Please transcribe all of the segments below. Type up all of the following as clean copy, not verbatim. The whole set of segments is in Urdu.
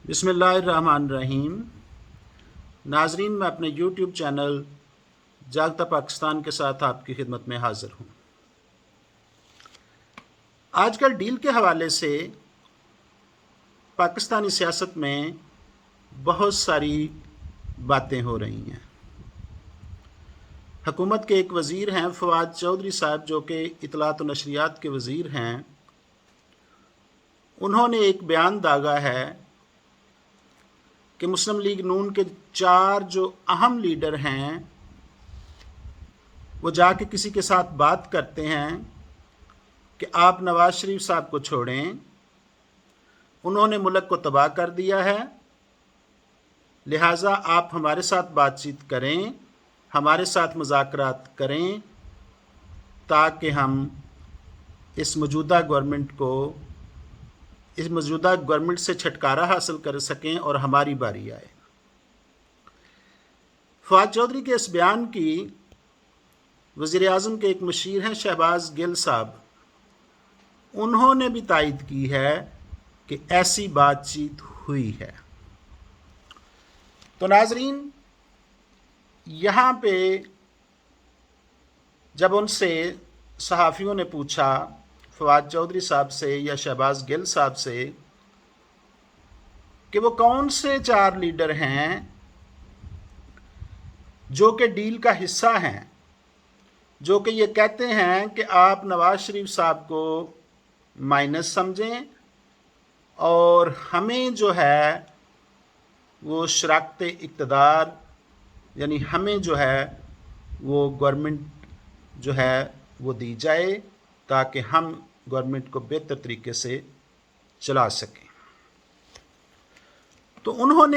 بسم اللہ الرحمن الرحیم۔ ناظرین، میں اپنے یوٹیوب چینل جاگتا پاکستان کے ساتھ آپ کی خدمت میں حاضر ہوں۔ آج کل ڈیل کے حوالے سے پاکستانی سیاست میں بہت ساری باتیں ہو رہی ہیں۔ حکومت کے ایک وزیر ہیں فواد چودھری صاحب، جو کہ اطلاعات و نشریات کے وزیر ہیں، انہوں نے ایک بیان داغا ہے کہ مسلم لیگ نون کے 4 جو اہم لیڈر ہیں وہ جا کے کسی کے ساتھ بات کرتے ہیں کہ آپ نواز شریف صاحب کو چھوڑیں، انہوں نے ملک کو تباہ کر دیا ہے، لہٰذا آپ ہمارے ساتھ بات چیت کریں، ہمارے ساتھ مذاکرات کریں تاکہ ہم اس موجودہ گورنمنٹ سے چھٹکارا حاصل کر سکیں اور ہماری باری آئے۔ فواد چودھری کے اس بیان کی وزیر اعظم کے ایک مشیر ہیں شہباز گل صاحب، انہوں نے بھی تائید کی ہے کہ ایسی بات چیت ہوئی ہے۔ تو ناظرین، یہاں پہ جب ان سے صحافیوں نے پوچھا فواد چودھری صاحب سے یا شہباز گل صاحب سے کہ وہ کون سے 4 لیڈر ہیں جو کہ ڈیل کا حصہ ہیں، جو کہ یہ کہتے ہیں کہ آپ نواز شریف صاحب کو مائنس سمجھیں اور ہمیں جو ہے وہ شراکت اقتدار، یعنی ہمیں جو ہے وہ گورنمنٹ جو ہے وہ دی جائے تاکہ ہم گورنمنٹ کو بہتر طریقے سے چلا سکیں۔ تو انہوں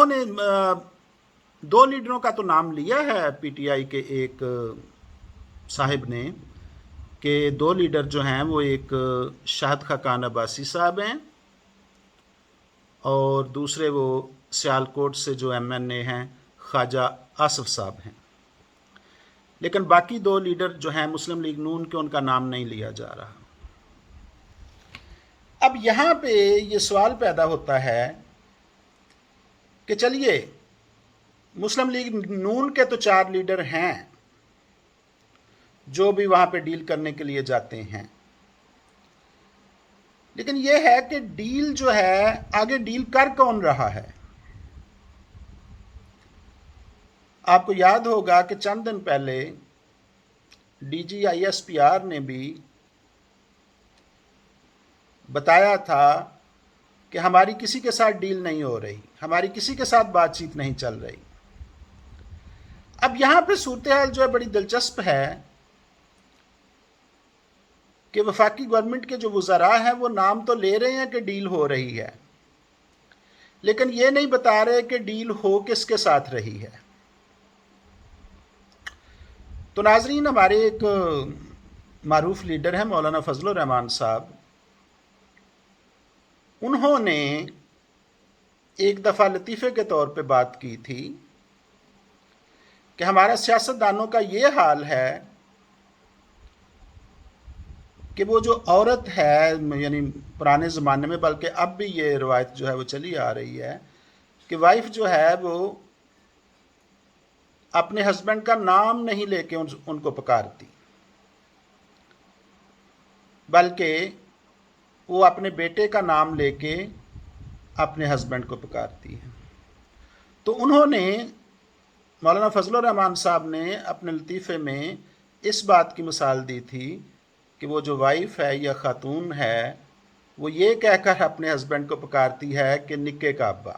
نے 2 لیڈروں کا تو نام لیا ہے پی ٹی آئی کے ایک صاحب نے کہ 2 لیڈر جو ہیں وہ ایک شاہد خاقان عباسی صاحب ہیں اور دوسرے وہ سیالکوٹ سے جو ایم این اے ہیں خواجہ آصف صاحب ہیں، لیکن باقی 2 لیڈر جو ہیں مسلم لیگ نون کے، ان کا نام نہیں لیا جا رہا۔ اب یہاں پہ یہ سوال پیدا ہوتا ہے کہ چلیے مسلم لیگ نون کے تو 4 لیڈر ہیں جو بھی وہاں پہ ڈیل کرنے کے لیے جاتے ہیں، لیکن یہ ہے کہ ڈیل جو ہے آگے ڈیل کر کون رہا ہے؟ آپ کو یاد ہوگا کہ چند دن پہلے D G I S P R نے بھی بتایا تھا کہ ہماری کسی کے ساتھ ڈیل نہیں ہو رہی، ہماری کسی کے ساتھ بات چیت نہیں چل رہی۔ اب یہاں پہ صورتحال جو ہے بڑی دلچسپ ہے کہ وفاقی گورنمنٹ کے جو وزراء ہیں وہ نام تو لے رہے ہیں کہ ڈیل ہو رہی ہے، لیکن یہ نہیں بتا رہے کہ ڈیل ہو کس کے ساتھ رہی ہے۔ تو ناظرین، ہمارے ایک معروف لیڈر ہیں مولانا فضل الرحمان صاحب، انہوں نے ایک دفعہ لطیفے کے طور پہ بات کی تھی کہ ہمارا سیاستدانوں کا یہ حال ہے کہ وہ جو عورت ہے، یعنی پرانے زمانے میں، بلکہ اب بھی یہ روایت جو ہے وہ چلی آ رہی ہے کہ وائف جو ہے وہ اپنے ہسبینڈ کا نام نہیں لے کے ان کو پکارتی، بلکہ وہ اپنے بیٹے کا نام لے کے اپنے ہسبینڈ کو پکارتی ہے۔ تو انہوں نے، مولانا فضل الرحمان صاحب نے اپنے لطیفے میں اس بات کی مثال دی تھی کہ وہ جو وائف ہے یا خاتون ہے وہ یہ کہہ کر اپنے ہسبینڈ کو پکارتی ہے کہ نکے کا ابا۔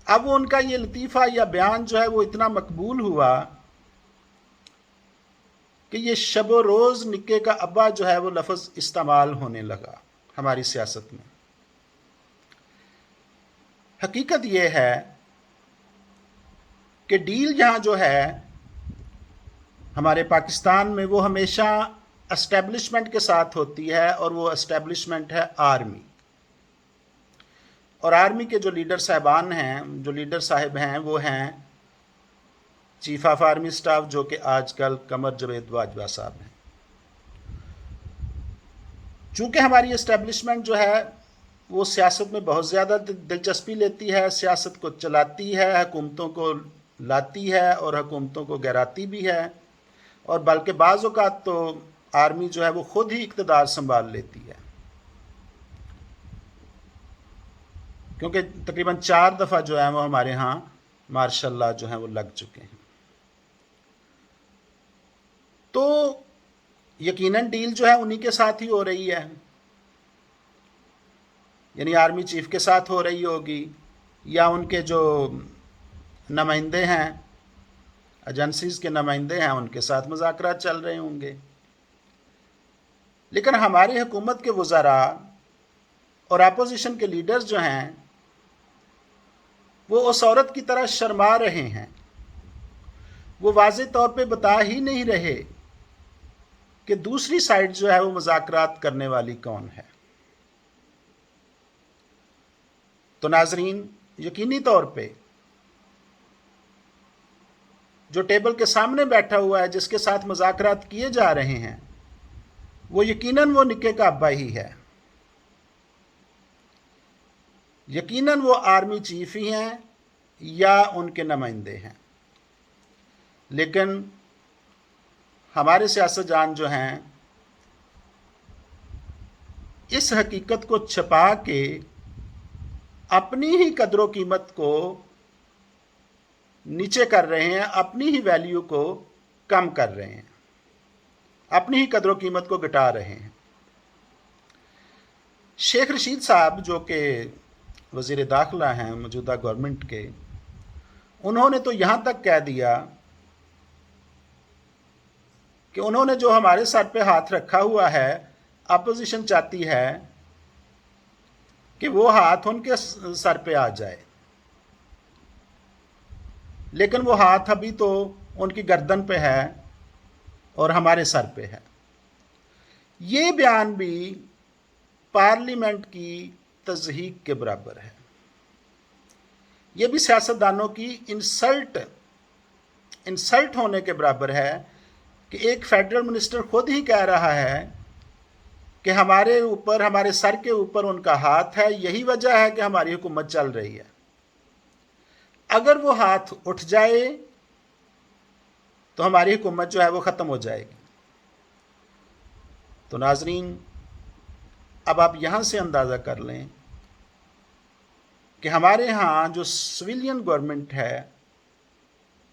اب وہ ان کا یہ لطیفہ یا بیان جو ہے وہ اتنا مقبول ہوا کہ یہ شب و روز نکے کا ابا جو ہے وہ لفظ استعمال ہونے لگا ہماری سیاست میں۔ حقیقت یہ ہے کہ ڈیل یہاں جو ہے ہمارے پاکستان میں وہ ہمیشہ اسٹیبلشمنٹ کے ساتھ ہوتی ہے، اور وہ اسٹیبلشمنٹ ہے آرمی۔ اور آرمی کے جو لیڈر صاحبان ہیں، جو لیڈر صاحب ہیں، وہ ہیں چیف آف آرمی سٹاف، جو کہ آج کل قمر جاوید باجوہ صاحب ہیں۔ چونکہ ہماری اسٹیبلشمنٹ جو ہے وہ سیاست میں بہت زیادہ دلچسپی لیتی ہے، سیاست کو چلاتی ہے، حکومتوں کو لاتی ہے اور حکومتوں کو گراتی بھی ہے، اور بلکہ بعض اوقات تو آرمی جو ہے وہ خود ہی اقتدار سنبھال لیتی ہے، کیونکہ تقریباً 4 دفعہ جو ہے وہ ہمارے ہاں ماشاء اللہ جو ہیں وہ لگ چکے ہیں۔ تو یقیناً ڈیل جو ہے انہی کے ساتھ ہی ہو رہی ہے، یعنی آرمی چیف کے ساتھ ہو رہی ہوگی، یا ان کے جو نمائندے ہیں، ایجنسیز کے نمائندے ہیں، ان کے ساتھ مذاکرات چل رہے ہوں گے۔ لیکن ہماری حکومت کے وزراء اور اپوزیشن کے لیڈرز جو ہیں وہ اس عورت کی طرح شرما رہے ہیں، وہ واضح طور پہ بتا ہی نہیں رہے کہ دوسری سائڈ جو ہے وہ مذاکرات کرنے والی کون ہے۔ تو ناظرین، یقینی طور پہ جو ٹیبل کے سامنے بیٹھا ہوا ہے، جس کے ساتھ مذاکرات کیے جا رہے ہیں، وہ یقیناً وہ نکے کا ابا ہی ہے، یقیناً وہ آرمی چیف ہی ہیں یا ان کے نمائندے ہیں۔ لیکن ہمارے سیاست جان جو ہیں اس حقیقت کو چھپا کے اپنی ہی قدر و قیمت کو نیچے کر رہے ہیں، اپنی ہی ویلیو کو کم کر رہے ہیں، اپنی ہی قدر و قیمت کو گھٹا رہے ہیں۔ شیخ رشید صاحب جو کہ وزیر داخلہ ہیں موجودہ گورنمنٹ کے، انہوں نے تو یہاں تک کہہ دیا کہ انہوں نے جو ہمارے سر پہ ہاتھ رکھا ہوا ہے، اپوزیشن چاہتی ہے کہ وہ ہاتھ ان کے سر پہ آ جائے، لیکن وہ ہاتھ ابھی تو ان کی گردن پہ ہے اور ہمارے سر پہ ہے۔ یہ بیان بھی پارلیمنٹ کی تضحیک کے برابر ہے، یہ بھی سیاستدانوں کی انسلٹ ہونے کے برابر ہے کہ ایک فیڈرل منسٹر خود ہی کہہ رہا ہے کہ ہمارے اوپر، ہمارے سر کے اوپر ان کا ہاتھ ہے، یہی وجہ ہے کہ ہماری حکومت چل رہی ہے۔ اگر وہ ہاتھ اٹھ جائے تو ہماری حکومت جو ہے وہ ختم ہو جائے گی۔ تو ناظرین، اب آپ یہاں سے اندازہ کر لیں کہ ہمارے ہاں جو سویلین گورنمنٹ ہے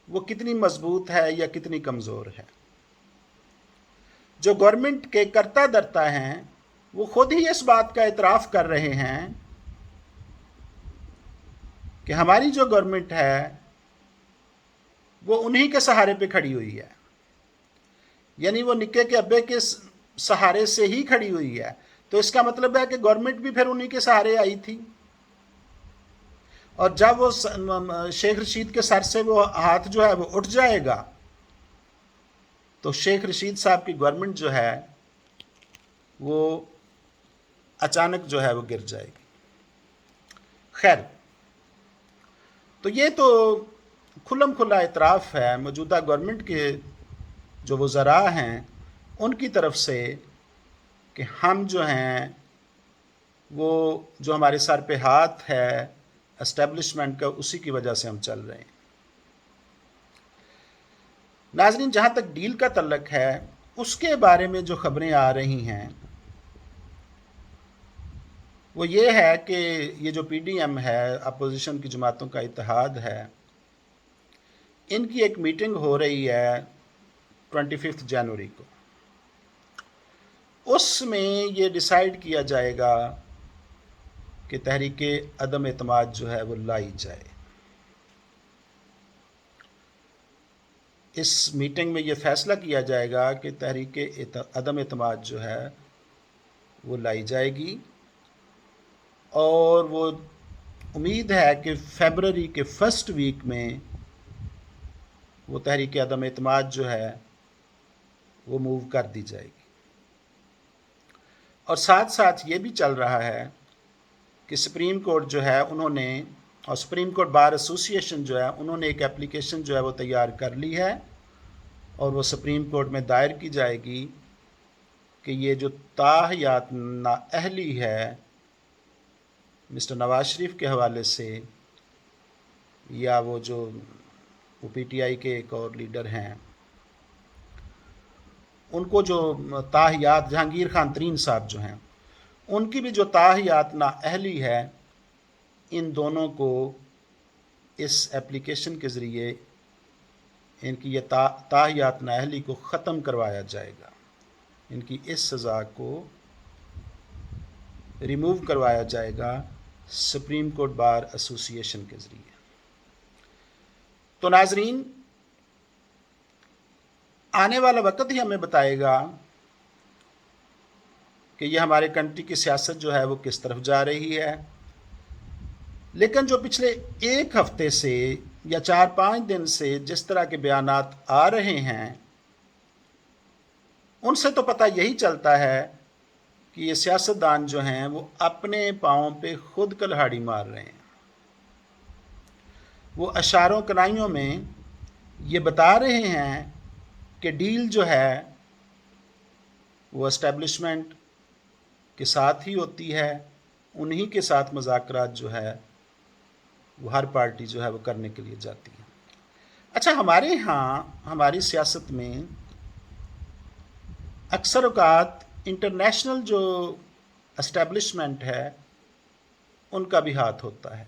وہ کتنی مضبوط ہے یا کتنی کمزور ہے۔ جو گورنمنٹ کے کرتا دھرتا ہیں وہ خود ہی اس بات کا اعتراف کر رہے ہیں کہ ہماری جو گورنمنٹ ہے وہ انہی کے سہارے پہ کھڑی ہوئی ہے، یعنی وہ نکے کے ابے کے سہارے سے ہی کھڑی ہوئی ہے۔ تو اس کا مطلب ہے کہ گورنمنٹ بھی پھر انہی کے سہارے آئی تھی، اور جب وہ شیخ رشید کے سر سے وہ ہاتھ جو ہے وہ اٹھ جائے گا تو شیخ رشید صاحب کی گورنمنٹ جو ہے وہ اچانک جو ہے وہ گر جائے گی۔ خیر، تو یہ تو کھلم کھلا اعتراف ہے موجودہ گورنمنٹ کے جو وزراء ہیں ان کی طرف سے کہ ہم جو ہیں وہ جو ہمارے سر پہ ہاتھ ہے اسٹیبلشمنٹ کا، اسی کی وجہ سے ہم چل رہے ہیں۔ ناظرین، جہاں تک ڈیل کا تعلق ہے اس کے بارے میں جو خبریں آ رہی ہیں وہ یہ ہے کہ یہ جو پی ڈی ایم ہے، اپوزیشن کی جماعتوں کا اتحاد ہے، ان کی ایک میٹنگ ہو رہی ہے 25 جنوری کو۔ اس میں یہ ڈیسائیڈ کیا جائے گا کہ تحریک عدم اعتماد جو ہے وہ لائی جائے۔ اس میٹنگ میں یہ فیصلہ کیا جائے گا کہ تحریک عدم اعتماد جو ہے وہ لائی جائے گی، اور وہ امید ہے کہ فیبرری کے فرسٹ ویک میں وہ تحریک عدم اعتماد جو ہے وہ موو کر دی جائے گی۔ اور ساتھ ساتھ یہ بھی چل رہا ہے کہ سپریم کورٹ جو ہے انہوں نے، اور سپریم کورٹ بار ایسوسی ایشن جو ہے انہوں نے ایک اپلیکیشن جو ہے وہ تیار کر لی ہے، اور وہ سپریم کورٹ میں دائر کی جائے گی کہ یہ جو تاحیات نااہلی ہے مسٹر نواز شریف کے حوالے سے یا وہ پی ٹی آئی کے ایک اور لیڈر ہیں ان کو جو تاحیات، جہانگیر خان ترین صاحب جو ہیں ان کی بھی جو تاحیات نااہلی ہے، ان دونوں کو اس ایپلیکیشن کے ذریعے ان کی یہ تاحیات نااہلی کو ختم کروایا جائے گا، ان کی اس سزا کو ریموو کروایا جائے گا سپریم کورٹ بار ایسوسی ایشن کے ذریعے۔ تو ناظرین، آنے والا وقت ہی ہمیں بتائے گا کہ یہ ہمارے کنٹری کی سیاست جو ہے وہ کس طرف جا رہی ہے، لیکن جو پچھلے ایک ہفتے سے یا 4-5 دن سے جس طرح کے بیانات آ رہے ہیں ان سے تو پتہ یہی چلتا ہے کہ یہ سیاستدان جو ہیں وہ اپنے پاؤں پہ خود کلہاڑی مار رہے ہیں۔ وہ اشاروں کنائیوں میں یہ بتا رہے ہیں کہ ڈیل جو ہے وہ اسٹیبلشمنٹ کے ساتھ ہی ہوتی ہے، انہی کے ساتھ مذاکرات جو ہے وہ ہر پارٹی جو ہے وہ کرنے کے لیے جاتی ہے۔ اچھا، ہمارے ہاں ہماری سیاست میں اکثر اوقات انٹرنیشنل جو اسٹیبلشمنٹ ہے ان کا بھی ہاتھ ہوتا ہے،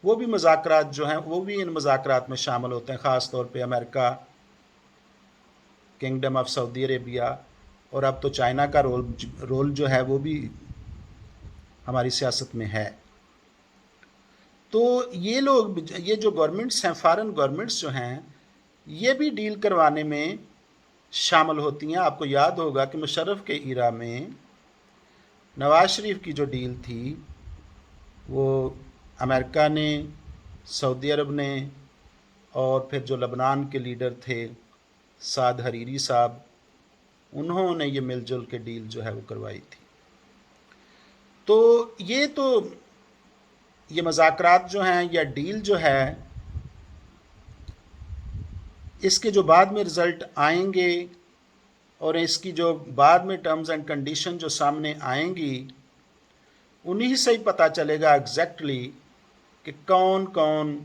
وہ بھی مذاکرات جو ہیں وہ بھی ان مذاکرات میں شامل ہوتے ہیں، خاص طور پہ امریکہ، کنگڈم آف سعودی عربیہ، اور اب تو چائنا کا رول جو ہے وہ بھی ہماری سیاست میں ہے۔ تو یہ لوگ، یہ جو گورنمنٹس ہیں، فارن گورنمنٹس جو ہیں، یہ بھی ڈیل کروانے میں شامل ہوتی ہیں۔ آپ کو یاد ہوگا کہ مشرف کے ایرا میں نواز شریف کی جو ڈیل تھی وہ امریکہ نے، سعودی عرب نے، اور پھر جو لبنان کے لیڈر تھے سعد حریری صاحب، انہوں نے یہ مل جل کے ڈیل جو ہے وہ کروائی تھی۔ تو یہ مذاکرات جو ہیں یا ڈیل جو ہے، اس کے جو بعد میں رزلٹ آئیں گے اور اس کی جو بعد میں ٹرمز اینڈ کنڈیشن جو سامنے آئیں گی، انہی سے ہی پتہ چلے گا ایگزیکٹلی کہ کون کون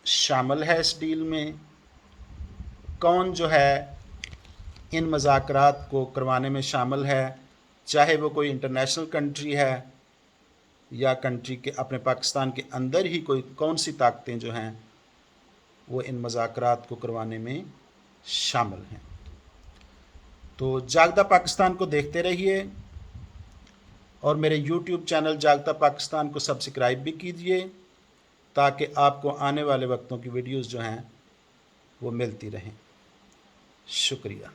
شامل ہے اس ڈیل میں، کون جو ہے ان مذاکرات کو کروانے میں شامل ہے، چاہے وہ کوئی انٹرنیشنل کنٹری ہے یا کنٹری کے اپنے پاکستان کے اندر ہی کون سی طاقتیں جو ہیں وہ ان مذاکرات کو کروانے میں شامل ہیں۔ تو جاگتا پاکستان کو دیکھتے رہیے اور میرے یوٹیوب چینل جاگتا پاکستان کو سبسکرائب بھی کیجیے تاکہ آپ کو آنے والے وقتوں کی ویڈیوز جو ہیں وہ ملتی رہیں۔ شکریہ۔